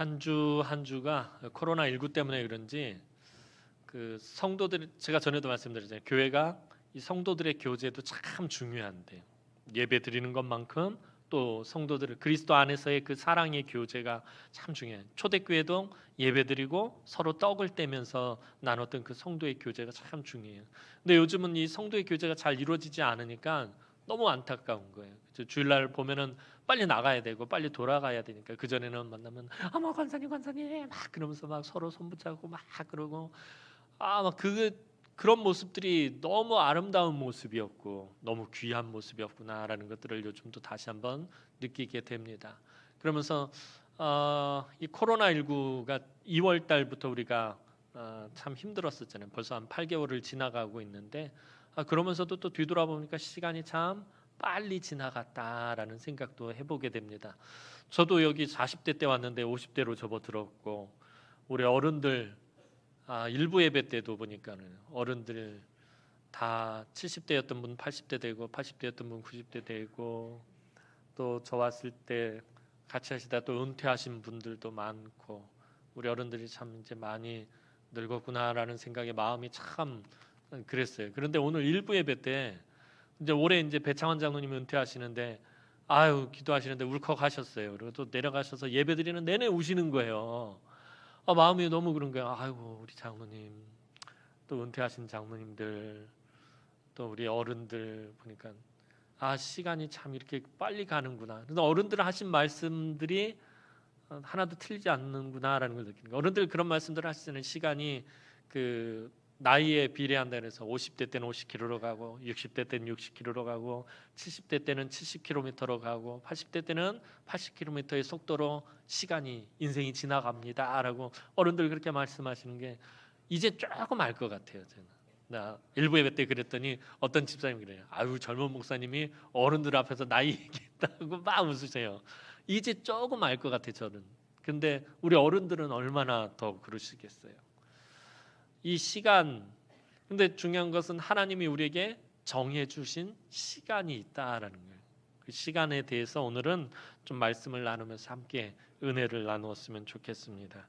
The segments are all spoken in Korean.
한 주 한 주가 코로나19 때문에 그런지 그 성도들, 제가 전에도 말씀드렸잖아요. 교회가 이 성도들의 교제도 참 중요한데, 예배 드리는 것만큼 또 성도들 그리스도 안에서의 그 사랑의 교제가 참 중요해요. 초대교회도 예배 드리고 서로 떡을 떼면서 나눴던 그 성도의 교제가 참 중요해요. 근데 요즘은 이 성도의 교제가 잘 이루어지지 않으니까 너무 안타까운 거예요. 주일날 보면은 빨리 나가야 되고 빨리 돌아가야 되니까, 그 전에는 만나면 뭐 권사님 막 그러면서 막 서로 손붙잡고 막 그러고, 막 그런 모습들이 너무 아름다운 모습이었고 너무 귀한 모습이었구나라는 것들을 요즘도 다시 한번 느끼게 됩니다. 그러면서 이 코로나19가 2월 달부터 우리가 참 힘들었었잖아요. 벌써 한 8개월을 지나가고 있는데, 그러면서도 또 뒤돌아보니까 시간이 참 빨리 지나갔다라는 생각도 해보게 됩니다. 저도 여기 40대 때 왔는데 50대로 접어들었고, 우리 어른들 일부 예배 때도 보니까는 어른들 다 70대였던 분 80대 되고 80대였던 분 90대 되고, 또 저 왔을 때 같이 하시다 또 은퇴하신 분들도 많고, 우리 어른들이 참 이제 많이 늙었구나라는 생각에 마음이 참 그랬어요. 그런데 오늘 일부 예배 때 이제 올해 이제 배창원 장로님이 은퇴하시는데, 기도하시는데 울컥하셨어요. 그리고 또 내려가셔서 예배 드리는 내내 우시는 거예요. 마음이 너무 그런 거예요. 아이고, 우리 장로님, 또 은퇴하신 장로님들, 또 우리 어른들 보니까 시간이 참 이렇게 빨리 가는구나. 그래서 어른들 하신 말씀들이 하나도 틀리지 않는구나라는 걸 느끼는 거예요. 어른들 그런 말씀들 하시잖아요. 시간이 그 나이에 비례한다 그래서 50대 때는 50km로 가고, 60대 때는 60km로 가고, 70대 때는 70km로 가고, 80대 때는 80km의 속도로 시간이, 인생이 지나갑니다라고 어른들 그렇게 말씀하시는 게 이제 조금 알 것 같아요. 저는 나 일부 예배 때 그랬더니 어떤 집사님이 그래요. 젊은 목사님이 어른들 앞에서 나이 얘기했다고 막 웃으세요. 이제 조금 알 것 같아요, 저는. 근데 우리 어른들은 얼마나 더 그러시겠어요. 이 시간, 근데 중요한 것은 하나님이 우리에게 정해 주신 시간이 있다라는 거예요. 그 시간에 대해서 오늘은 좀 말씀을 나누면서 함께 은혜를 나누었으면 좋겠습니다.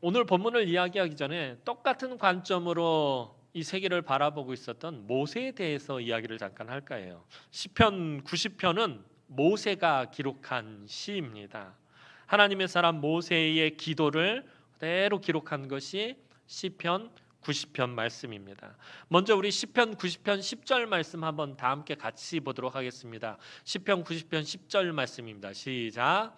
오늘 본문을 이야기하기 전에 똑같은 관점으로 이 세계를 바라보고 있었던 모세에 대해서 이야기를 잠깐 할까 해요. 시편 90편은 모세가 기록한 시입니다. 하나님의 사람 모세의 기도를 그대로 기록한 것이 시편 90편 말씀입니다. 먼저 우리 시편 90편 10절 말씀 한번 다 함께 같이 보도록 하겠습니다. 시편 90편 10절 말씀입니다. 시작.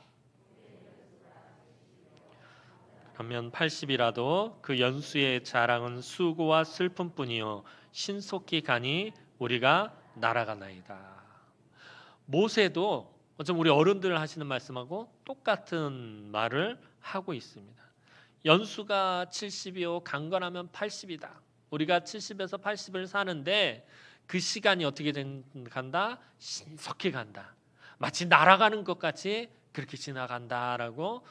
그러면 80이라도 그 연수의 자랑은 수고와 슬픔뿐이요 신속히 가니 우리가 날아가나이다. 모세도 어쩜 우리 어른들 하시는 말씀하고 똑같은 말을 하고 있습니다. 연수가 70이요 강건하면 80이다. 우리가 70에서 80을 사는데 그 시간이 어떻게 간다? 신속히 간다. 마치 날아가는 것 같이 그렇게 지나간다라고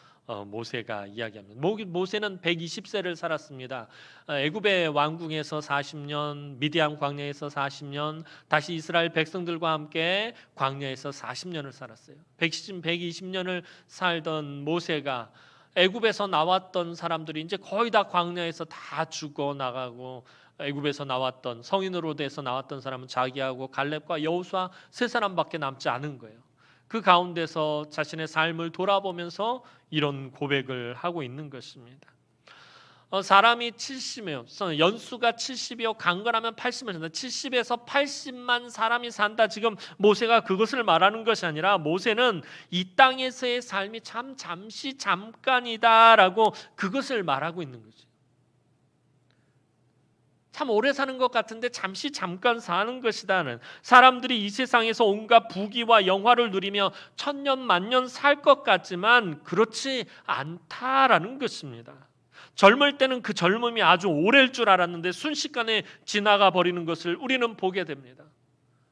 모세가 이야기합니다. 모세는 120세를 살았습니다. 애굽의 왕궁에서 40년, 미디안 광야에서 40년, 다시 이스라엘 백성들과 함께 광야에서 40년을 살았어요. 120년을 살던 모세가 애굽에서 나왔던 사람들이 이제 거의 다 광야에서 다 죽어 나가고, 애굽에서 나왔던 성인으로 돼서 나왔던 사람은 자기하고 갈렙과 여호수아 세 사람밖에 남지 않은 거예요. 그 가운데서 자신의 삶을 돌아보면서 이런 고백을 하고 있는 것입니다. 사람이 70이요, 연수가 70이요 강건하면 80을 산다. 70에서 80만 사람이 산다. 지금 모세가 그것을 말하는 것이 아니라, 모세는 이 땅에서의 삶이 참 잠시 잠깐이다라고 그것을 말하고 있는 거죠. 참 오래 사는 것 같은데 잠시 잠깐 사는 것이다는, 사람들이 이 세상에서 온갖 부귀와 영화를 누리며 천년 만년 살 것 같지만 그렇지 않다라는 것입니다. 젊을 때는 그 젊음이 아주 오래일 줄 알았는데 순식간에 지나가 버리는 것을 우리는 보게 됩니다.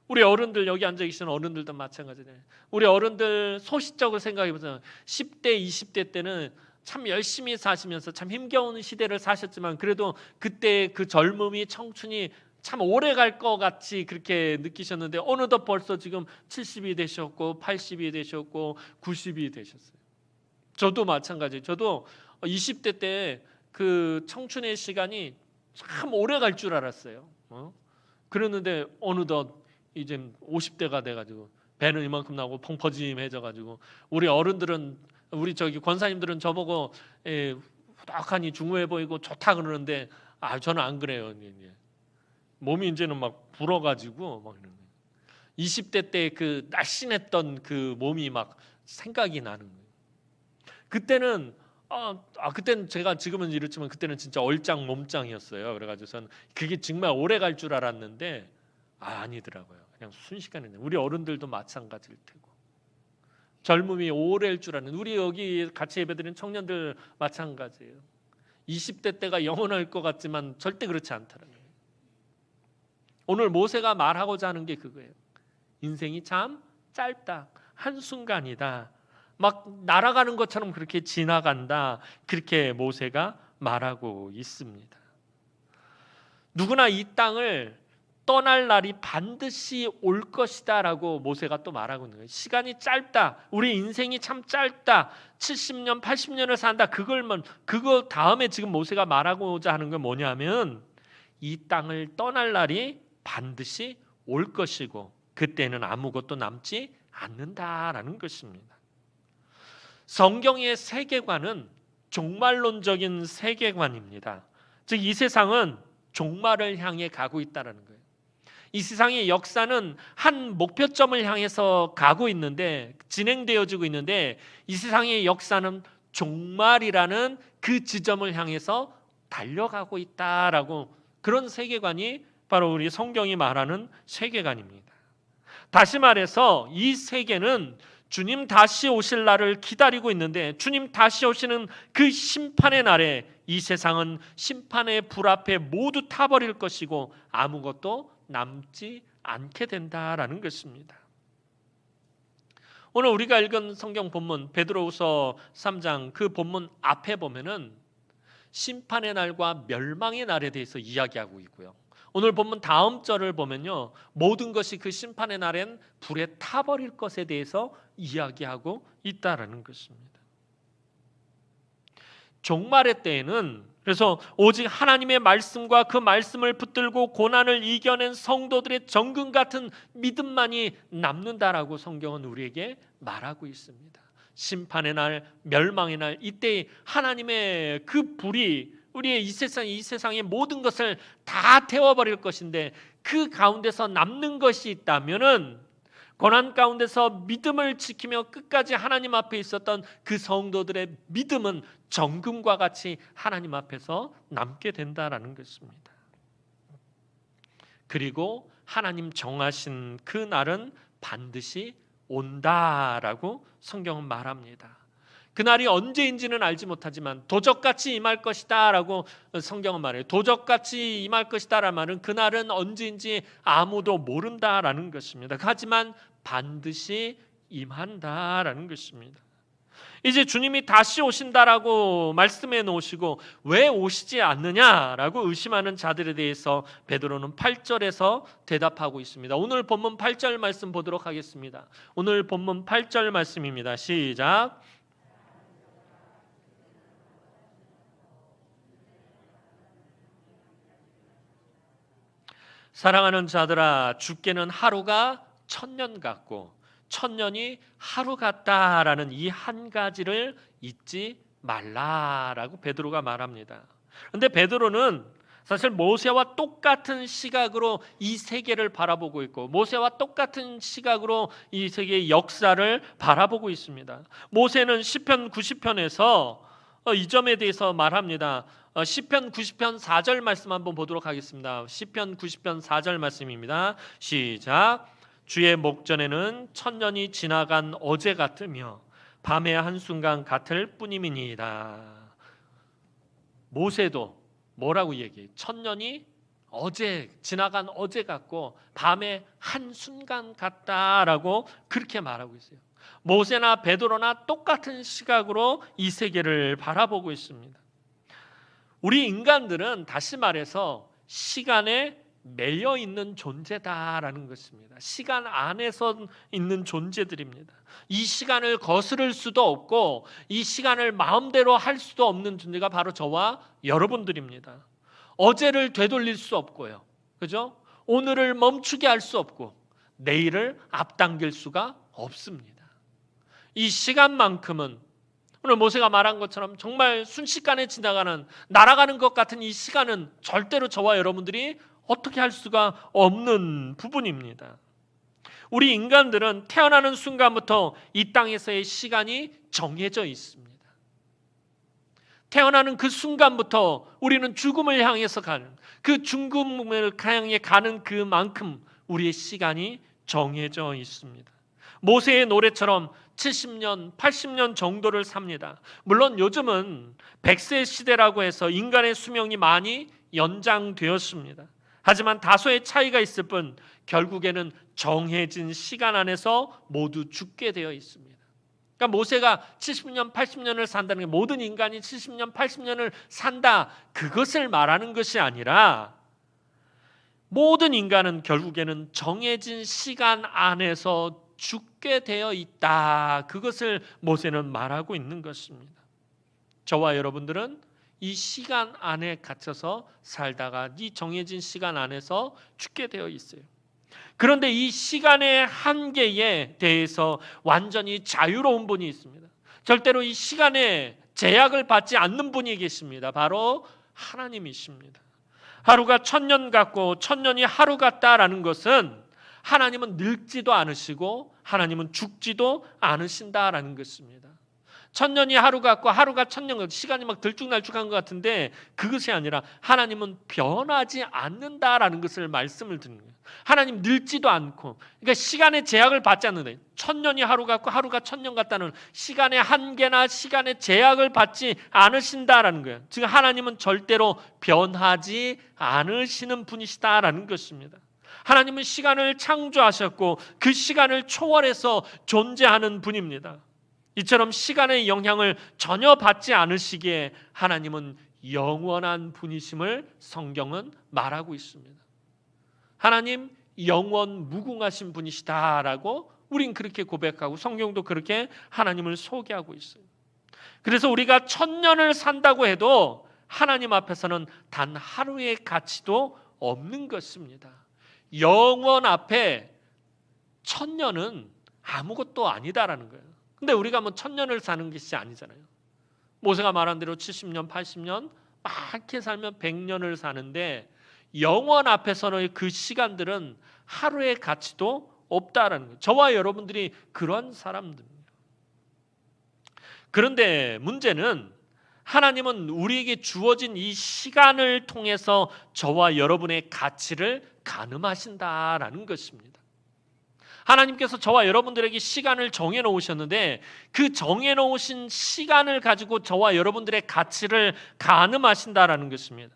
우리 어른들, 여기 앉아 계시는 어른들도 마찬가지예요. 우리 어른들 소시적으로 생각해 보세요. 10대, 20대 때는 참 열심히 사시면서 참 힘겨운 시대를 사셨지만, 그래도 그때 그 젊음이, 청춘이 참 오래 갈 것 같이 그렇게 느끼셨는데 어느덧 벌써 지금 70이 되셨고 80이 되셨고 90이 되셨어요. 저도 마찬가지예요. 저도 20대 때 그 청춘의 시간이 참 오래 갈 줄 알았어요. 그랬는데 어느덧 이제 50대가 돼가지고 배는 이만큼 나고 펑퍼짐해져가지고 우리 어른들은 우리 저기 권사님들은 저보고 후덕하니 중후해 보이고 좋다 그러는데 저는 안 그래요. 몸이 이제는 막 불어가지고 막 이러는 거예요. 20대 때 그 날씬했던 그 몸이 막 생각이 나는 거예요. 그때는 그때는 제가 지금은 이렇지만 그때는 진짜 얼짱 몸짱이었어요. 그래가지고 저는 그게 정말 오래 갈 줄 알았는데 아니더라고요. 그냥 순식간에. 우리 어른들도 마찬가지일 테고 젊음이 오래일 줄 아는 우리 여기 같이 예배드리는 청년들 마찬가지예요. 20대 때가 영원할 것 같지만 절대 그렇지 않다는 거예요. 오늘 모세가 말하고자 하는 게 그거예요. 인생이 참 짧다. 한순간이다. 막 날아가는 것처럼 그렇게 지나간다. 그렇게 모세가 말하고 있습니다. 누구나 이 땅을 떠날 날이 반드시 올 것이다 라고 모세가 또 말하고 있는 거예요. 시간이 짧다. 우리 인생이 참 짧다. 70년, 80년을 산다. 그거 다음에 지금 모세가 말하고자 하는 건 뭐냐면 이 땅을 떠날 날이 반드시 올 것이고 그때는 아무것도 남지 않는다라는 것입니다. 성경의 세계관은 종말론적인 세계관입니다. 즉 이 세상은 종말을 향해 가고 있다는 거예요. 이 세상의 역사는 한 목표점을 향해서 가고 있는데 진행되어지고 있는데 이 세상의 역사는 종말이라는 그 지점을 향해서 달려가고 있다라고 그런 세계관이 바로 우리 성경이 말하는 세계관입니다. 다시 말해서 이 세계는 주님 다시 오실 날을 기다리고 있는데 주님 다시 오시는 그 심판의 날에 이 세상은 심판의 불 앞에 모두 타버릴 것이고 아무것도 남지 않게 된다라는 것입니다. 오늘 우리가 읽은 성경 본문 베드로후서 3장 그 본문 앞에 보면은 심판의 날과 멸망의 날에 대해서 이야기하고 있고요. 오늘 본문 다음 절을 보면요. 모든 것이 그 심판의 날엔 불에 타버릴 것에 대해서 이야기하고 있다라는 것입니다. 종말의 때에는 그래서 오직 하나님의 말씀과 그 말씀을 붙들고 고난을 이겨낸 성도들의 정금 같은 믿음만이 남는다라고 성경은 우리에게 말하고 있습니다. 심판의 날, 멸망의 날 이때 하나님의 그 불이 우리의 이 세상의 모든 것을 다 태워버릴 것인데 그 가운데서 남는 것이 있다면은 고난 가운데서 믿음을 지키며 끝까지 하나님 앞에 있었던 그 성도들의 믿음은 정금과 같이 하나님 앞에서 남게 된다라는 것입니다. 그리고 하나님 정하신 그 날은 반드시 온다라고 성경은 말합니다. 그날이 언제인지는 알지 못하지만 도적같이 임할 것이다 라고 성경은 말해요. 도적같이 임할 것이다 라는 말은 그날은 언제인지 아무도 모른다라는 것입니다. 하지만 반드시 임한다라는 것입니다. 이제 주님이 다시 오신다라고 말씀해 놓으시고 왜 오시지 않느냐라고 의심하는 자들에 대해서 베드로는 8절에서 대답하고 있습니다. 오늘 본문 8절 말씀 보도록 하겠습니다. 오늘 본문 8절 말씀입니다. 시작. 사랑하는 자들아 주께는 하루가 1000년 같고 1000년이 하루 같다라는 이 한 가지를 잊지 말라라고 베드로가 말합니다. 그런데 베드로는 사실 모세와 똑같은 시각으로 이 세계를 바라보고 있고 모세와 똑같은 시각으로 이 세계의 역사를 바라보고 있습니다. 모세는 시편 90편에서 이 점에 대해서 말합니다. 시편 90편 4절 말씀 한번 보도록 하겠습니다. 시편 90편 4절 말씀입니다. 시작. 주의 목전에는 1000년이 지나간 어제 같으며 밤의 한순간 같을 뿐임이니이다. 모세도 뭐라고 얘기해요? 1000년이 어제 지나간 어제 같고 밤의 한순간 같다라고 그렇게 말하고 있어요. 모세나 베드로나 똑같은 시각으로 이 세계를 바라보고 있습니다. 우리 인간들은 다시 말해서 시간의 매여 있는 존재다라는 것입니다. 시간 안에서 있는 존재들입니다. 이 시간을 거스를 수도 없고 이 시간을 마음대로 할 수도 없는 존재가 바로 저와 여러분들입니다. 어제를 되돌릴 수 없고요. 그죠? 오늘을 멈추게 할 수 없고 내일을 앞당길 수가 없습니다. 이 시간만큼은 오늘 모세가 말한 것처럼 정말 순식간에 지나가는 날아가는 것 같은 이 시간은 절대로 저와 여러분들이 어떻게 할 수가 없는 부분입니다. 우리 인간들은 태어나는 순간부터 이 땅에서의 시간이 정해져 있습니다. 태어나는 그 순간부터 우리는 죽음을 향해서 가는, 그 죽음을 향해 가는 그만큼 우리의 시간이 정해져 있습니다. 모세의 노래처럼 70년, 80년 정도를 삽니다. 물론 요즘은 100세 시대라고 해서 인간의 수명이 많이 연장되었습니다. 하지만 다소의 차이가 있을 뿐 결국에는 정해진 시간 안에서 모두 죽게 되어 있습니다. 그러니까 모세가 70년, 80년을 산다는 게 모든 인간이 70년, 80년을 산다, 그것을 말하는 것이 아니라 모든 인간은 결국에는 정해진 시간 안에서 죽게 되어 있다, 그것을 모세는 말하고 있는 것입니다. 저와 여러분들은 이 시간 안에 갇혀서 살다가 이 정해진 시간 안에서 죽게 되어 있어요. 그런데 이 시간의 한계에 대해서 완전히 자유로운 분이 있습니다. 절대로 이 시간에 제약을 받지 않는 분이 계십니다. 바로 하나님이십니다. 하루가 1000년 같고 1000년이 하루 같다라는 것은 하나님은 늙지도 않으시고 하나님은 죽지도 않으신다라는 것입니다. 1000년이 하루 같고 하루가 1000년 같고 시간이 막 들쭉날쭉한 것 같은데 그것이 아니라 하나님은 변하지 않는다라는 것을 말씀을 드리는 거예요. 하나님 늙지도 않고, 그러니까 시간의 제약을 받지 않는다. 1000년이 하루 같고 하루가 1000년 같다는 시간의 한계나 시간의 제약을 받지 않으신다라는 거예요. 즉 하나님은 절대로 변하지 않으시는 분이시다라는 것입니다. 하나님은 시간을 창조하셨고 그 시간을 초월해서 존재하는 분입니다. 이처럼 시간의 영향을 전혀 받지 않으시기에 하나님은 영원한 분이심을 성경은 말하고 있습니다. 하나님 영원 무궁하신 분이시다라고 우린 그렇게 고백하고 성경도 그렇게 하나님을 소개하고 있어요. 그래서 우리가 1000년을 산다고 해도 하나님 앞에서는 단 하루의 가치도 없는 것입니다. 영원 앞에 1000년은 아무것도 아니다라는 거예요. 근데 우리가 뭐 1000년을 사는 것이 아니잖아요. 모세가 말한 대로 70년, 80년 많게 살면 100년을 사는데 영원 앞에서는 그 시간들은 하루의 가치도 없다라는 거예요. 저와 여러분들이 그런 사람들입니다. 그런데 문제는 하나님은 우리에게 주어진 이 시간을 통해서 저와 여러분의 가치를 가늠하신다라는 것입니다. 하나님께서 저와 여러분들에게 시간을 정해놓으셨는데 그 정해놓으신 시간을 가지고 저와 여러분들의 가치를 가늠하신다라는 것입니다.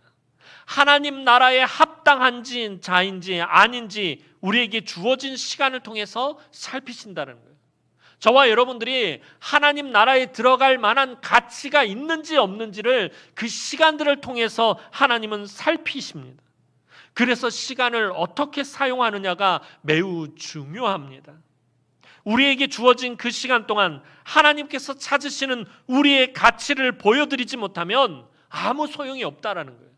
하나님 나라에 합당한지 자인지 아닌지 우리에게 주어진 시간을 통해서 살피신다는 거예요. 저와 여러분들이 하나님 나라에 들어갈 만한 가치가 있는지 없는지를 그 시간들을 통해서 하나님은 살피십니다. 그래서 시간을 어떻게 사용하느냐가 매우 중요합니다. 우리에게 주어진 그 시간 동안 하나님께서 찾으시는 우리의 가치를 보여드리지 못하면 아무 소용이 없다라는 거예요.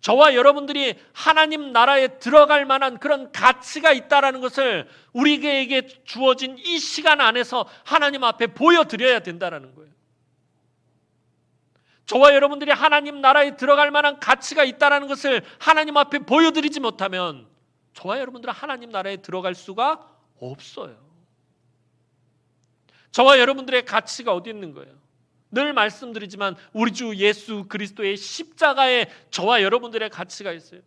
저와 여러분들이 하나님 나라에 들어갈 만한 그런 가치가 있다라는 것을 우리에게 주어진 이 시간 안에서 하나님 앞에 보여드려야 된다라는 거예요. 저와 여러분들이 하나님 나라에 들어갈 만한 가치가 있다라는 것을 하나님 앞에 보여드리지 못하면 저와 여러분들은 하나님 나라에 들어갈 수가 없어요. 저와 여러분들의 가치가 어디 있는 거예요? 늘 말씀드리지만 우리 주 예수 그리스도의 십자가에 저와 여러분들의 가치가 있어요.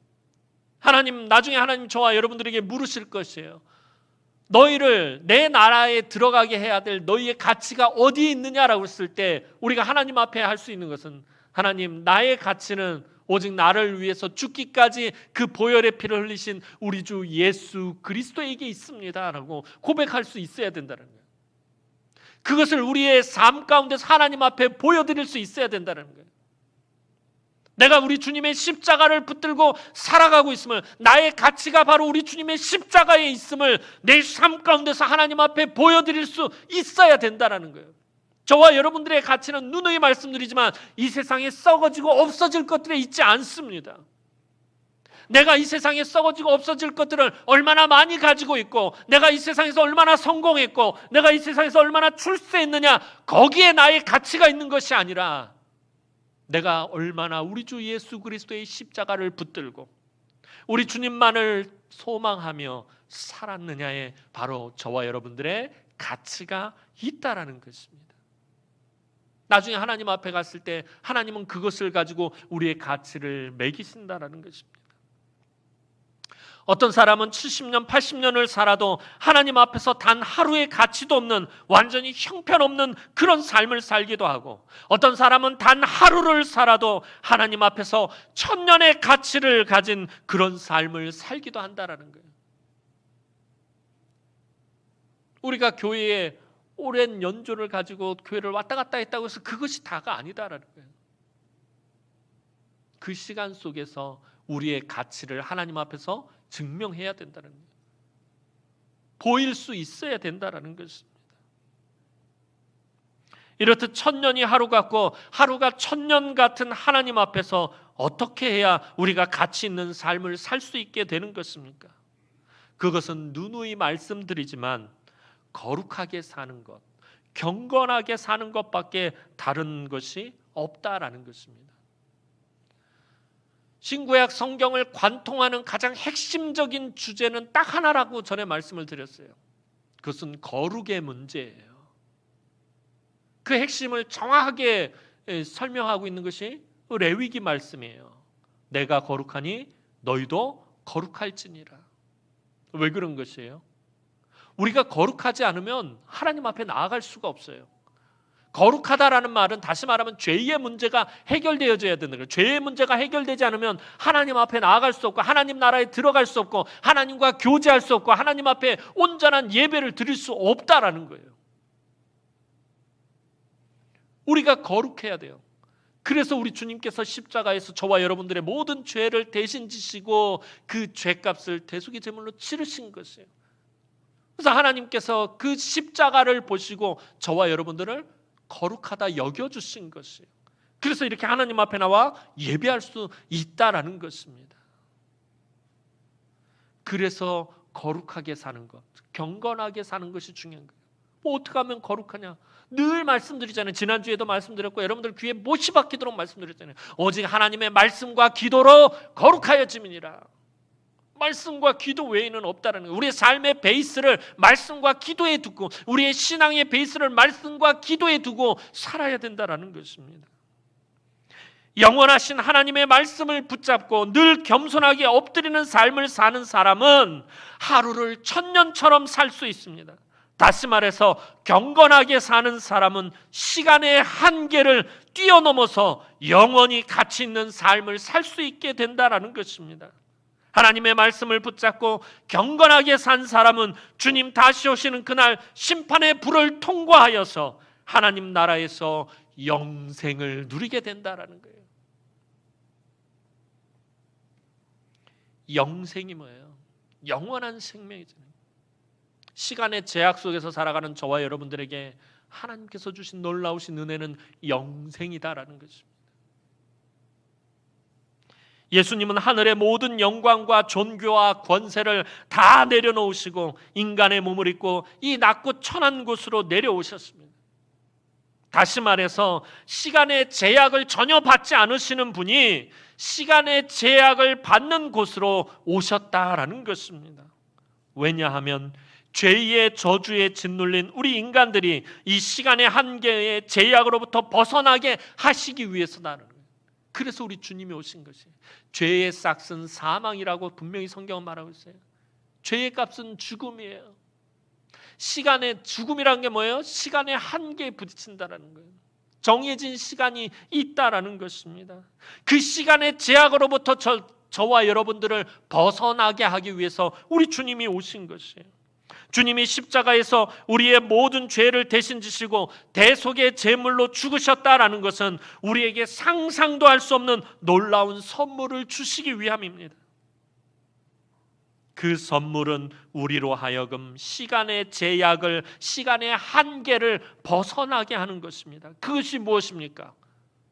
하나님 나중에 하나님 저와 여러분들에게 물으실 것이에요. 너희를 내 나라에 들어가게 해야 될 너희의 가치가 어디에 있느냐라고 했을 때 우리가 하나님 앞에 할 수 있는 것은 하나님 나의 가치는 오직 나를 위해서 죽기까지 그 보혈의 피를 흘리신 우리 주 예수 그리스도에게 있습니다라고 고백할 수 있어야 된다는 거예요. 그것을 우리의 삶 가운데서 하나님 앞에 보여드릴 수 있어야 된다는 거예요. 내가 우리 주님의 십자가를 붙들고 살아가고 있음을, 나의 가치가 바로 우리 주님의 십자가에 있음을 내 삶 가운데서 하나님 앞에 보여드릴 수 있어야 된다는 거예요. 저와 여러분들의 가치는 누누이 말씀드리지만 이 세상에 썩어지고 없어질 것들에 있지 않습니다. 내가 이 세상에 썩어지고 없어질 것들을 얼마나 많이 가지고 있고, 내가 이 세상에서 얼마나 성공했고, 내가 이 세상에서 얼마나 출세했느냐, 거기에 나의 가치가 있는 것이 아니라 내가 얼마나 우리 주 예수 그리스도의 십자가를 붙들고 우리 주님만을 소망하며 살았느냐에 바로 저와 여러분들의 가치가 있다라는 것입니다. 나중에 하나님 앞에 갔을 때 하나님은 그것을 가지고 우리의 가치를 매기신다라는 것입니다. 어떤 사람은 70년, 80년을 살아도 하나님 앞에서 단 하루의 가치도 없는 완전히 형편없는 그런 삶을 살기도 하고, 어떤 사람은 단 하루를 살아도 하나님 앞에서 천년의 가치를 가진 그런 삶을 살기도 한다라는 거예요. 우리가 교회에 오랜 연조를 가지고 교회를 왔다 갔다 했다고 해서 그것이 다가 아니다라는 거예요. 그 시간 속에서 우리의 가치를 하나님 앞에서 증명해야 된다는 거예요. 보일 수 있어야 된다는 것입니다. 이렇듯 천년이 하루 같고 하루가 천년 같은 하나님 앞에서 어떻게 해야 우리가 가치 있는 삶을 살 수 있게 되는 것입니까? 그것은 누누이 말씀드리지만 거룩하게 사는 것, 경건하게 사는 것밖에 다른 것이 없다라는 것입니다. 신구약 성경을 관통하는 가장 핵심적인 주제는 딱 하나라고 전에 말씀을 드렸어요. 그것은 거룩의 문제예요. 그 핵심을 정확하게 설명하고 있는 것이 레위기 말씀이에요. 내가 거룩하니 너희도 거룩할지니라. 왜 그런 것이에요? 우리가 거룩하지 않으면 하나님 앞에 나아갈 수가 없어요. 거룩하다라는 말은 다시 말하면 죄의 문제가 해결되어져야 되는 거예요. 죄의 문제가 해결되지 않으면 하나님 앞에 나아갈 수 없고, 하나님 나라에 들어갈 수 없고, 하나님과 교제할 수 없고, 하나님 앞에 온전한 예배를 드릴 수 없다라는 거예요. 우리가 거룩해야 돼요. 그래서 우리 주님께서 십자가에서 저와 여러분들의 모든 죄를 대신 지시고 그 죄값을 대속의 제물로 치르신 것이에요. 그래서 하나님께서 그 십자가를 보시고 저와 여러분들을 거룩하다 여겨주신 것이에요. 그래서 이렇게 하나님 앞에 나와 예배할 수 있다라는 것입니다. 그래서 거룩하게 사는 것, 경건하게 사는 것이 중요한 거예요. 뭐 어떻게 하면 거룩하냐? 늘 말씀드리잖아요. 지난주에도 말씀드렸고 여러분들 귀에 못이 박히도록 말씀드렸잖아요. 오직 하나님의 말씀과 기도로 거룩하여짐이니라. 말씀과 기도 외에는 없다는 거예요. 우리의 삶의 베이스를 말씀과 기도에 두고, 우리의 신앙의 베이스를 말씀과 기도에 두고 살아야 된다는 것입니다. 영원하신 하나님의 말씀을 붙잡고 늘 겸손하게 엎드리는 삶을 사는 사람은 하루를 천년처럼 살 수 있습니다. 다시 말해서 경건하게 사는 사람은 시간의 한계를 뛰어넘어서 영원히 가치 있는 삶을 살 수 있게 된다는 것입니다. 하나님의 말씀을 붙잡고 경건하게 산 사람은 주님 다시 오시는 그날 심판의 불을 통과하여서 하나님 나라에서 영생을 누리게 된다는 거예요. 영생이 뭐예요? 영원한 생명이잖아요. 시간의 제약 속에서 살아가는 저와 여러분들에게 하나님께서 주신 놀라우신 은혜는 영생이다라는 것입니다. 예수님은 하늘의 모든 영광과 존귀와 권세를 다 내려놓으시고 인간의 몸을 입고 이 낮고 천한 곳으로 내려오셨습니다. 다시 말해서 시간의 제약을 전혀 받지 않으시는 분이 시간의 제약을 받는 곳으로 오셨다라는 것입니다. 왜냐하면 죄의 저주에 짓눌린 우리 인간들이 이 시간의 한계의 제약으로부터 벗어나게 하시기 위해서다라는 거예요. 그래서 우리 주님이 오신 것이에요. 죄의 싹은 사망이라고 분명히 성경은 말하고 있어요. 죄의 값은 죽음이에요. 시간의 죽음이라는 게 뭐예요? 시간의 한계에 부딪힌다라는 거예요. 정해진 시간이 있다라는 것입니다. 그 시간의 제약으로부터 저와 여러분들을 벗어나게 하기 위해서 우리 주님이 오신 것이에요. 주님이 십자가에서 우리의 모든 죄를 대신 지시고 대속의 제물로 죽으셨다라는 것은 우리에게 상상도 할 수 없는 놀라운 선물을 주시기 위함입니다. 그 선물은 우리로 하여금 시간의 제약을, 시간의 한계를 벗어나게 하는 것입니다. 그것이 무엇입니까?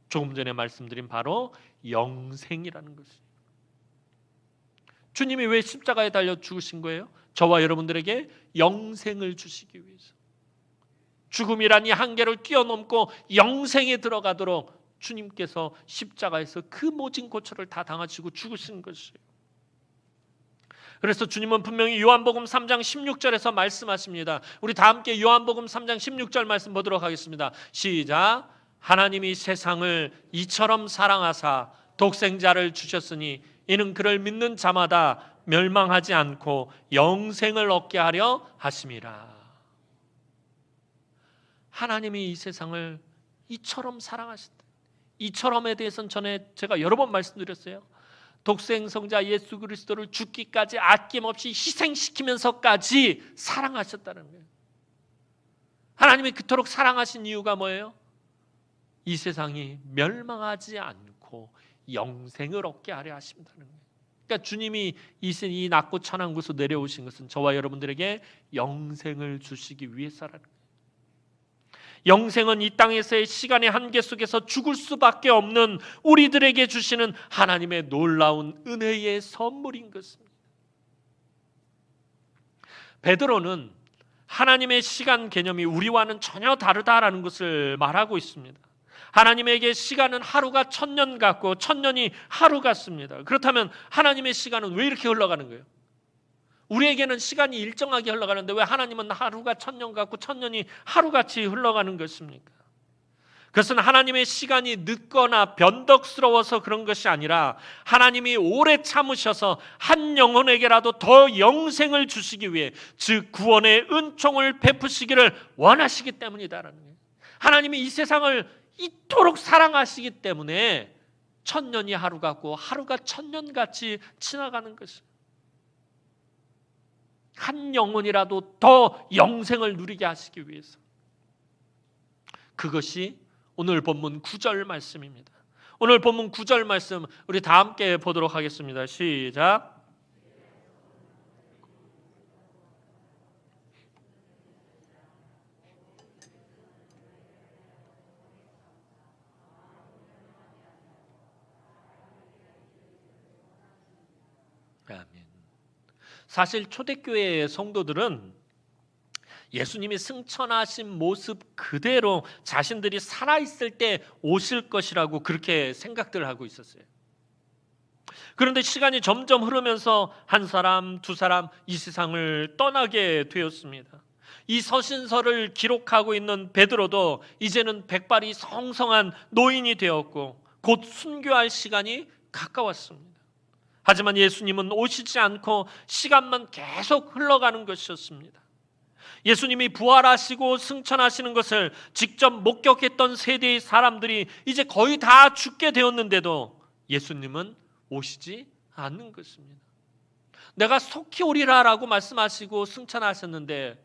조금 전에 말씀드린 바로 영생이라는 것입니다. 주님이 왜 십자가에 달려 죽으신 거예요? 저와 여러분들에게 영생을 주시기 위해서. 죽음이란 이 한계를 뛰어넘고 영생에 들어가도록 주님께서 십자가에서 그 모진 고초를 다 당하시고 죽으신 것이에요. 그래서 주님은 분명히 요한복음 3장 16절에서 말씀하십니다. 우리 다 함께 요한복음 3장 16절 말씀 보도록 하겠습니다. 시작. 하나님이 세상을 이처럼 사랑하사 독생자를 주셨으니 이는 그를 믿는 자마다 멸망하지 않고 영생을 얻게 하려 하심이라. 하나님이 이 세상을 이처럼 사랑하신다. 이처럼에 대해서는 전에 제가 여러 번 말씀드렸어요. 독생성자 예수 그리스도를 죽기까지 아낌없이 희생시키면서까지 사랑하셨다는 거예요. 하나님이 그토록 사랑하신 이유가 뭐예요? 이 세상이 멸망하지 않고 영생을 얻게 하려 하신다는 거예요. 그러니까 주님이 이 낮고 천한 곳으로 내려오신 것은 저와 여러분들에게 영생을 주시기 위해서라는 거예요. 영생은 이 땅에서의 시간의 한계 속에서 죽을 수밖에 없는 우리들에게 주시는 하나님의 놀라운 은혜의 선물인 것입니다. 베드로는 하나님의 시간 개념이 우리와는 전혀 다르다라는 것을 말하고 있습니다. 하나님에게 시간은 하루가 1000년 같고 1000년이 하루 같습니다. 그렇다면 하나님의 시간은 왜 이렇게 흘러가는 거예요? 우리에게는 시간이 일정하게 흘러가는데 왜 하나님은 하루가 1000년 같고 1000년이 하루같이 흘러가는 것입니까? 그것은 하나님의 시간이 늦거나 변덕스러워서 그런 것이 아니라 하나님이 오래 참으셔서 한 영혼에게라도 더 영생을 주시기 위해, 즉 구원의 은총을 베푸시기를 원하시기 때문이다라는 거예요. 하나님이 이 세상을 이토록 사랑하시기 때문에 1000년이 하루 같고 하루가 1000년같이 지나가는 것입니다. 한 영혼이라도 더 영생을 누리게 하시기 위해서. 그것이 오늘 본문 9절 말씀입니다. 오늘 본문 9절 말씀 우리 다 함께 보도록 하겠습니다. 시작. 아멘. 사실 초대교회의 성도들은 예수님이 승천하신 모습 그대로 자신들이 살아있을 때 오실 것이라고 그렇게 생각들을 하고 있었어요. 그런데 시간이 점점 흐르면서 한 사람, 두 사람 이 세상을 떠나게 되었습니다. 이 서신서를 기록하고 있는 베드로도 이제는 백발이 성성한 노인이 되었고 곧 순교할 시간이 가까웠습니다. 하지만 예수님은 오시지 않고 시간만 계속 흘러가는 것이었습니다. 예수님이 부활하시고 승천하시는 것을 직접 목격했던 세대의 사람들이 이제 거의 다 죽게 되었는데도 예수님은 오시지 않는 것입니다. 내가 속히 오리라라고 말씀하시고 승천하셨는데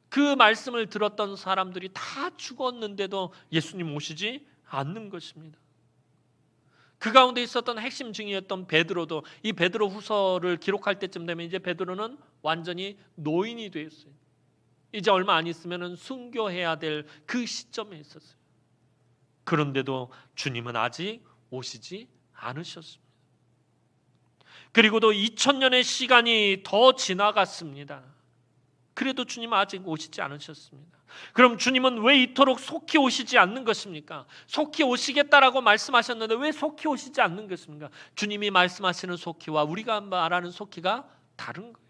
그 말씀을 들었던 사람들이 다 죽었는데도 예수님 오시지 않는 것입니다. 그 가운데 있었던 핵심 증인이었던 베드로도 이 베드로 후서를 기록할 때쯤 되면 이제 베드로는 완전히 노인이 되었어요. 이제 얼마 안 있으면 순교해야 될 그 시점에 있었어요. 그런데도 주님은 아직 오시지 않으셨습니다. 그리고도 2000년의 시간이 더 지나갔습니다. 그래도 주님은 아직 오시지 않으셨습니다. 그럼 주님은 왜 이토록 속히 오시지 않는 것입니까? 속히 오시겠다라고 말씀하셨는데 왜 속히 오시지 않는 것입니까? 주님이 말씀하시는 속히와 우리가 말하는 속히가 다른 거예요.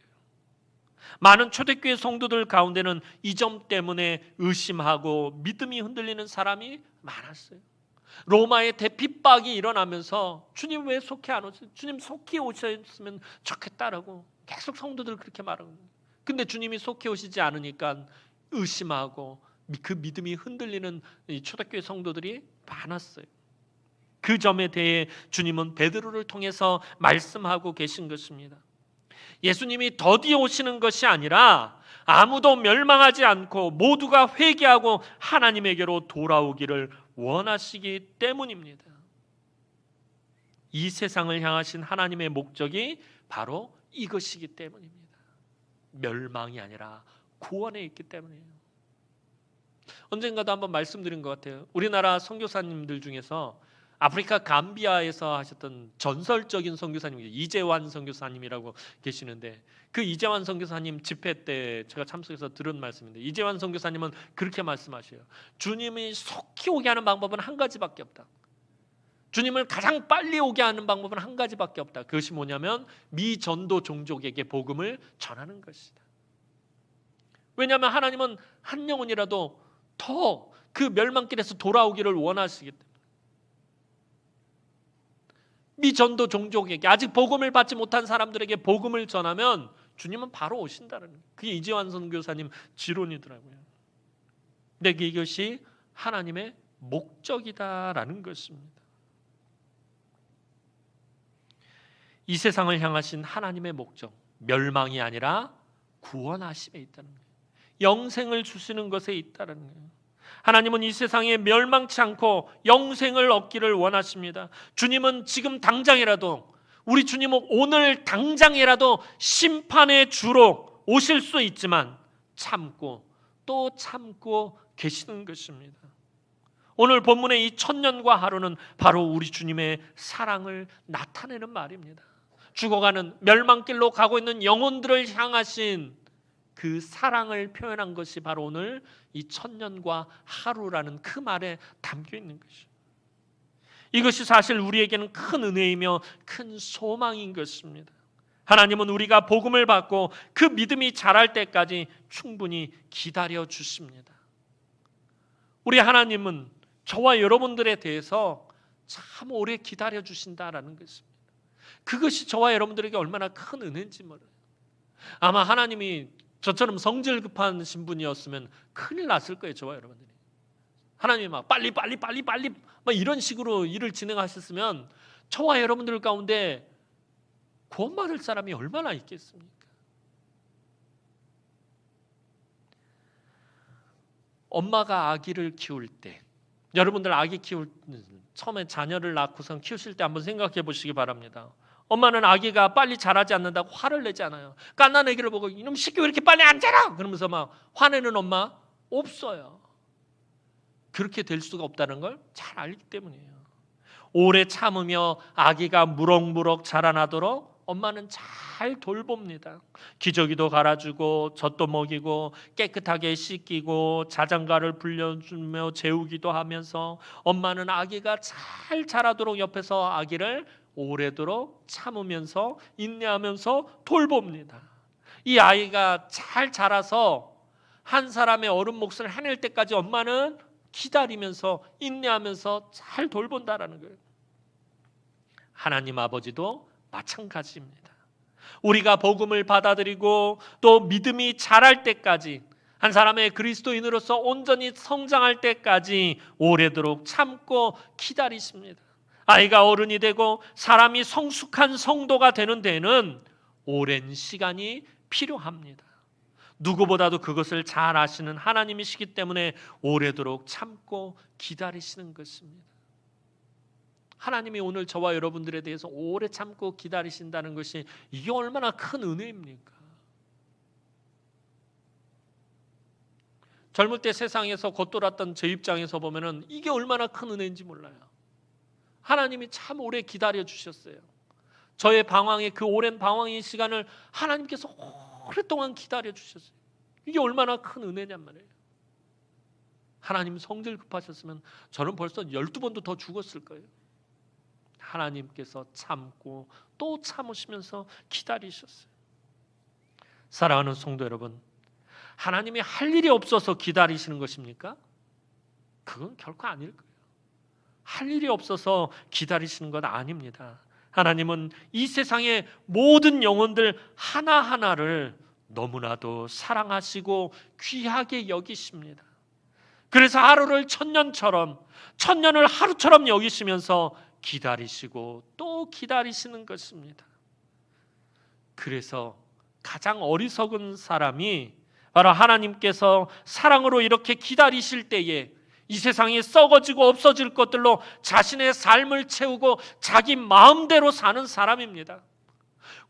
많은 초대교회 성도들 가운데는 이 점 때문에 의심하고 믿음이 흔들리는 사람이 많았어요. 로마의 대핍박이 일어나면서 주님 왜 속히 안 오세요? 주님 속히 오셨으면 좋겠다라고 계속 성도들 그렇게 말하는 거예요. 근데 주님이 속히 오시지 않으니까 의심하고 그 믿음이 흔들리는 이 초대교회 성도들이 많았어요. 그 점에 대해 주님은 베드로를 통해서 말씀하고 계신 것입니다. 예수님이 더디 오시는 것이 아니라 아무도 멸망하지 않고 모두가 회개하고 하나님에게로 돌아오기를 원하시기 때문입니다. 이 세상을 향하신 하나님의 목적이 바로 이것이기 때문입니다. 멸망이 아니라 구원에 있기 때문이에요. 언젠가도 한번 말씀드린 것 같아요. 우리나라 선교사님들 중에서 아프리카 감비아에서 하셨던 전설적인 선교사님 이재환 선교사님이라고 계시는데, 그 이재환 선교사님 집회 때 제가 참석해서 들은 말씀인데, 이재환 선교사님은 그렇게 말씀하셔요. 주님이 속히 오게 하는 방법은 한 가지밖에 없다. 주님을 가장 빨리 오게 하는 방법은 한 가지밖에 없다. 그것이 뭐냐면 미전도 종족에게 복음을 전하는 것이다. 왜냐하면 하나님은 한 영혼이라도 더 그 멸망길에서 돌아오기를 원하시기 때문에, 미전도 종족에게, 아직 복음을 받지 못한 사람들에게 복음을 전하면 주님은 바로 오신다는 거예요. 그게 이재환 선교사님 지론이더라고요. 근데 이것이 하나님의 목적이다라는 것입니다. 이 세상을 향하신 하나님의 목적, 멸망이 아니라 구원하심에 있다는 거예요. 영생을 주시는 것에 있다는 거예요. 하나님은 이 세상에 멸망치 않고 영생을 얻기를 원하십니다. 주님은 지금 당장이라도, 우리 주님은 오늘 당장이라도 심판의 주로 오실 수 있지만 참고 또 참고 계시는 것입니다. 오늘 본문의 이 천년과 하루는 바로 우리 주님의 사랑을 나타내는 말입니다. 죽어가는 멸망길로 가고 있는 영혼들을 향하신 그 사랑을 표현한 것이 바로 오늘 이 천년과 하루라는 그 말에 담겨 있는 것이죠. 이것이 사실 우리에게는 큰 은혜이며 큰 소망인 것입니다. 하나님은 우리가 복음을 받고 그 믿음이 자랄 때까지 충분히 기다려 주십니다. 우리 하나님은 저와 여러분들에 대해서 참 오래 기다려 주신다라는 것입니다. 그것이 저와 여러분들에게 얼마나 큰 은혜인지 몰라요. 아마 하나님이 저처럼 성질 급한 신분이었으면 큰일 났을 거예요. 저와 여러분들이. 하나님이 막 빨리 막 이런 식으로 일을 진행하셨으면 저와 여러분들 가운데 구원받을 사람이 얼마나 있겠습니까? 엄마가 아기를 키울 때, 여러분들 아기 키울 처음에 자녀를 낳고선 키우실 때 한번 생각해 보시기 바랍니다. 엄마는 아기가 빨리 자라지 않는다고 화를 내지 않아요. 갓난 아기를 보고 이놈 새끼 왜 이렇게 빨리 안 자라? 그러면서 막 화내는 엄마 없어요. 그렇게 될 수가 없다는 걸 잘 알기 때문이에요. 오래 참으며 아기가 무럭무럭 자라나도록 엄마는 잘 돌봅니다. 기저귀도 갈아주고 젖도 먹이고 깨끗하게 씻기고 자장가를 불려주며 재우기도 하면서 엄마는 아기가 잘 자라도록 옆에서 아기를 오래도록 참으면서 인내하면서 돌봅니다. 이 아이가 잘 자라서 한 사람의 어른 몫을 해낼 때까지 엄마는 기다리면서 인내하면서 잘 돌본다라는 거예요. 하나님 아버지도 마찬가지입니다. 우리가 복음을 받아들이고 또 믿음이 자랄 때까지, 한 사람의 그리스도인으로서 온전히 성장할 때까지 오래도록 참고 기다리십니다. 아이가 어른이 되고 사람이 성숙한 성도가 되는 데는 오랜 시간이 필요합니다. 누구보다도 그것을 잘 아시는 하나님이시기 때문에 오래도록 참고 기다리시는 것입니다. 하나님이 오늘 저와 여러분들에 대해서 오래 참고 기다리신다는 것이 이게 얼마나 큰 은혜입니까? 젊을 때 세상에서 겉돌았던 제 입장에서 보면은 이게 얼마나 큰 은혜인지 몰라요. 하나님이 참 오래 기다려 주셨어요. 저의 방황의 그 오랜 방황의 시간을 하나님께서 오랫동안 기다려 주셨어요. 이게 얼마나 큰 은혜냔 말이에요. 하나님 성질 급하셨으면 저는 벌써 12번도 더 죽었을 거예요. 하나님께서 참고 또 참으시면서 기다리셨어요. 사랑하는 성도 여러분, 하나님이 할 일이 없어서 기다리시는 것입니까? 그건 결코 아닐 거예요. 할 일이 없어서 기다리시는 건 아닙니다. 하나님은 이 세상의 모든 영혼들 하나하나를 너무나도 사랑하시고 귀하게 여기십니다. 그래서 하루를 천년처럼, 천년을 하루처럼 여기시면서 기다리시고 또 기다리시는 것입니다. 그래서 가장 어리석은 사람이 바로 하나님께서 사랑으로 이렇게 기다리실 때에 이 세상에 썩어지고 없어질 것들로 자신의 삶을 채우고 자기 마음대로 사는 사람입니다.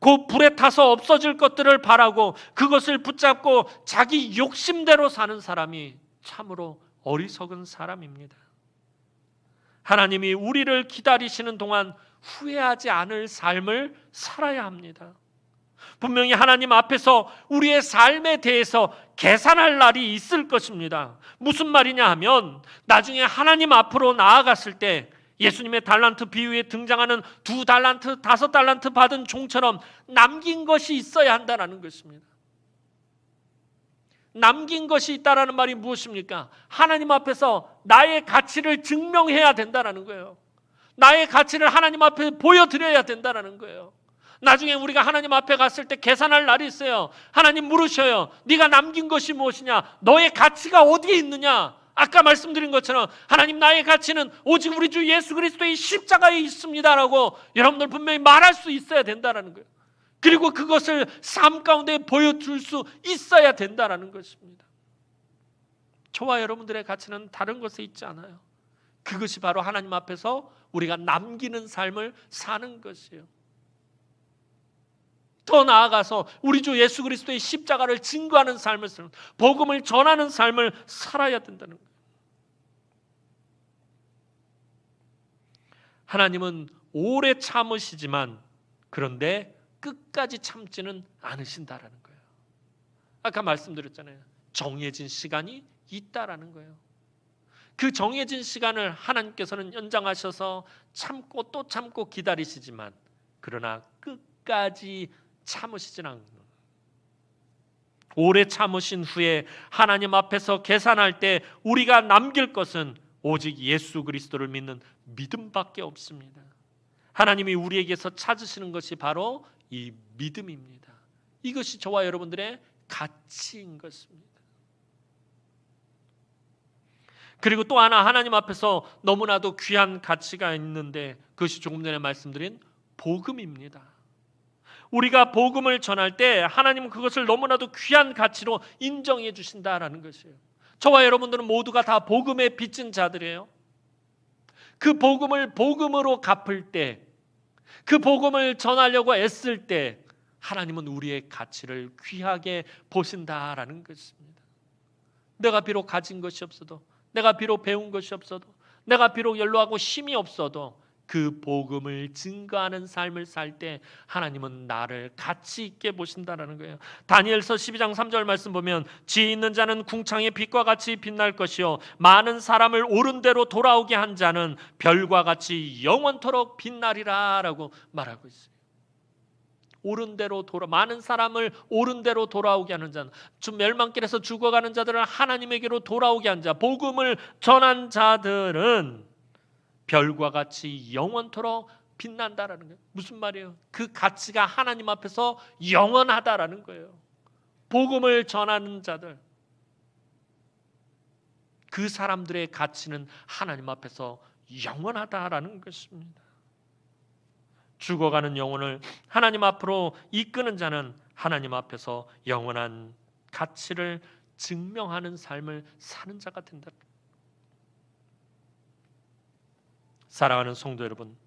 그 불에 타서 없어질 것들을 바라고 그것을 붙잡고 자기 욕심대로 사는 사람이 참으로 어리석은 사람입니다. 하나님이 우리를 기다리시는 동안 후회하지 않을 삶을 살아야 합니다. 분명히 하나님 앞에서 우리의 삶에 대해서 계산할 날이 있을 것입니다. 무슨 말이냐 하면 나중에 하나님 앞으로 나아갔을 때 예수님의 달란트 비유에 등장하는 2달란트, 5달란트 받은 종처럼 남긴 것이 있어야 한다는 것입니다. 남긴 것이 있다라는 말이 무엇입니까? 하나님 앞에서 나의 가치를 증명해야 된다는 거예요. 나의 가치를 하나님 앞에 보여드려야 된다는 거예요. 나중에 우리가 하나님 앞에 갔을 때 계산할 날이 있어요. 하나님 물으셔요. 네가 남긴 것이 무엇이냐? 너의 가치가 어디에 있느냐? 아까 말씀드린 것처럼 하나님 나의 가치는 오직 우리 주 예수 그리스도의 십자가에 있습니다라고 여러분들 분명히 말할 수 있어야 된다는 거예요. 그리고 그것을 삶 가운데 보여줄 수 있어야 된다는 것입니다. 저와 여러분들의 가치는 다른 것에 있지 않아요. 그것이 바로 하나님 앞에서 우리가 남기는 삶을 사는 것이에요. 더 나아가서 우리 주 예수 그리스도의 십자가를 증거하는 삶을 살고 복음을 전하는 삶을 살아야 된다는 거예요. 하나님은 오래 참으시지만 그런데 끝까지 참지는 않으신다라는 거예요. 아까 말씀드렸잖아요. 정해진 시간이 있다라는 거예요. 그 정해진 시간을 하나님께서는 연장하셔서 참고 또 참고 기다리시지만 그러나 끝까지 참으시진 않는 거예요. 오래 참으신 후에 하나님 앞에서 계산할 때 우리가 남길 것은 오직 예수 그리스도를 믿는 믿음밖에 없습니다. 하나님이 우리에게서 찾으시는 것이 바로 이 믿음입니다. 이것이 저와 여러분들의 가치인 것입니다. 그리고 또 하나 하나님 앞에서 너무나도 귀한 가치가 있는데 그것이 조금 전에 말씀드린 복음입니다. 우리가 복음을 전할 때 하나님은 그것을 너무나도 귀한 가치로 인정해 주신다라는 것이에요. 저와 여러분들은 모두가 다 복음에 빚진 자들이에요. 그 복음을 복음으로 갚을 때, 그 복음을 전하려고 애쓸 때 하나님은 우리의 가치를 귀하게 보신다라는 것입니다. 내가 비록 가진 것이 없어도, 내가 비록 배운 것이 없어도, 내가 비록 연로하고 힘이 없어도 그 복음을 증거하는 삶을 살 때 하나님은 나를 가치 있게 보신다라는 거예요. 다니엘서 12장 3절 말씀 보면 지혜 있는 자는 궁창의 빛과 같이 빛날 것이요 많은 사람을 옳은 대로 돌아오게 한 자는 별과 같이 영원토록 빛나리라 라고 말하고 있어요. 옳은 대로 많은 사람을 옳은 대로 돌아오게 하는 자는, 멸망길에서 죽어가는 자들을 하나님에게로 돌아오게 한 자, 복음을 전한 자들은 별과 같이 영원토록 빛난다라는 거예요. 무슨 말이에요? 그 가치가 하나님 앞에서 영원하다라는 거예요. 복음을 전하는 자들, 그 사람들의 가치는 하나님 앞에서 영원하다라는 것입니다. 죽어가는 영혼을 하나님 앞으로 이끄는 자는 하나님 앞에서 영원한 가치를 증명하는 삶을 사는 자가 된다. 사랑하는 성도 여러분,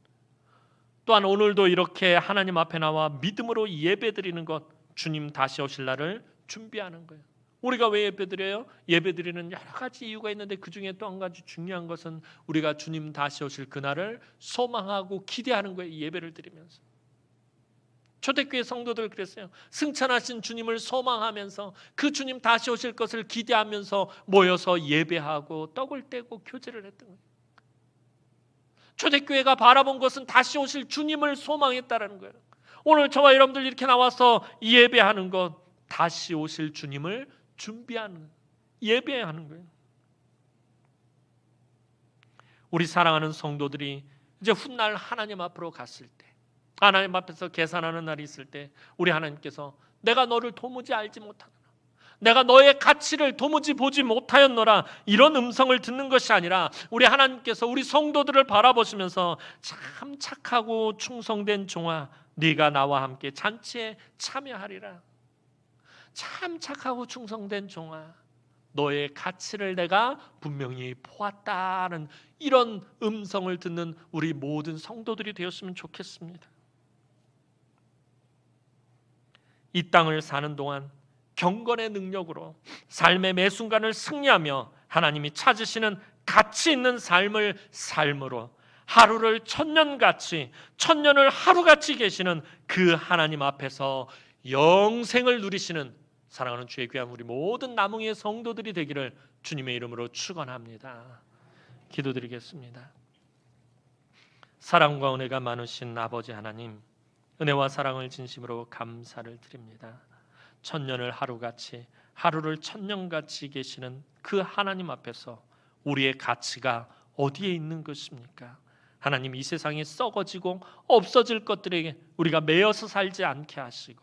또한 오늘도 이렇게 하나님 앞에 나와 믿음으로 예배드리는 것, 주님 다시 오실 날을 준비하는 거예요. 우리가 왜 예배드려요? 예배드리는 여러 가지 이유가 있는데 그 중에 또 한 가지 중요한 것은 우리가 주님 다시 오실 그날을 소망하고 기대하는 거예요. 예배를 드리면서. 초대교회 성도들 그랬어요. 승천하신 주님을 소망하면서 그 주님 다시 오실 것을 기대하면서 모여서 예배하고 떡을 떼고 교제를 했던 거예요. 초대교회가 바라본 것은 다시 오실 주님을 소망했다라는 거예요. 오늘 저와 여러분들 이렇게 나와서 예배하는 것, 다시 오실 주님을 준비하는, 예배하는 거예요. 우리 사랑하는 성도들이 이제 훗날 하나님 앞으로 갔을 때, 하나님 앞에서 계산하는 날이 있을 때 우리 하나님께서 내가 너를 도무지 알지 못하노라, 내가 너의 가치를 도무지 보지 못하였노라, 이런 음성을 듣는 것이 아니라 우리 하나님께서 우리 성도들을 바라보시면서 참 착하고 충성된 종아, 네가 나와 함께 잔치에 참여하리라, 참 착하고 충성된 종아, 너의 가치를 내가 분명히 보았다는 이런 음성을 듣는 우리 모든 성도들이 되었으면 좋겠습니다. 이 땅을 사는 동안 경건의 능력으로 삶의 매 순간을 승리하며 하나님이 찾으시는 가치 있는 삶을 삶으로 하루를 천년같이, 천년을 하루같이 계시는 그 하나님 앞에서 영생을 누리시는 사랑하는 주의 귀한 우리 모든 남흥의 성도들이 되기를 주님의 이름으로 축원합니다. 기도드리겠습니다. 사랑과 은혜가 많으신 아버지 하나님, 은혜와 사랑을 진심으로 감사를 드립니다. 천년을 하루같이, 하루를 천년같이 계시는 그 하나님 앞에서 우리의 가치가 어디에 있는 것입니까? 하나님, 이 세상에 썩어지고 없어질 것들에게 우리가 매여서 살지 않게 하시고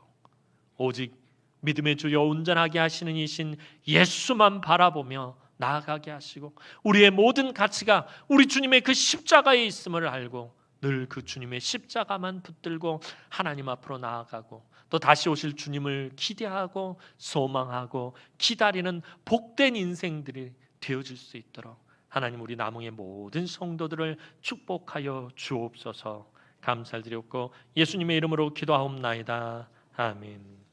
오직 믿음의 주여 온전하게 하시는 이신 예수만 바라보며 나아가게 하시고 우리의 모든 가치가 우리 주님의 그 십자가에 있음을 알고 늘 그 주님의 십자가만 붙들고 하나님 앞으로 나아가고 또 다시 오실 주님을 기대하고 소망하고 기다리는 복된 인생들이 되어질 수 있도록 하나님, 우리 남흥의 모든 성도들을 축복하여 주옵소서. 감사를 드렸고 예수님의 이름으로 기도하옵나이다. 아멘.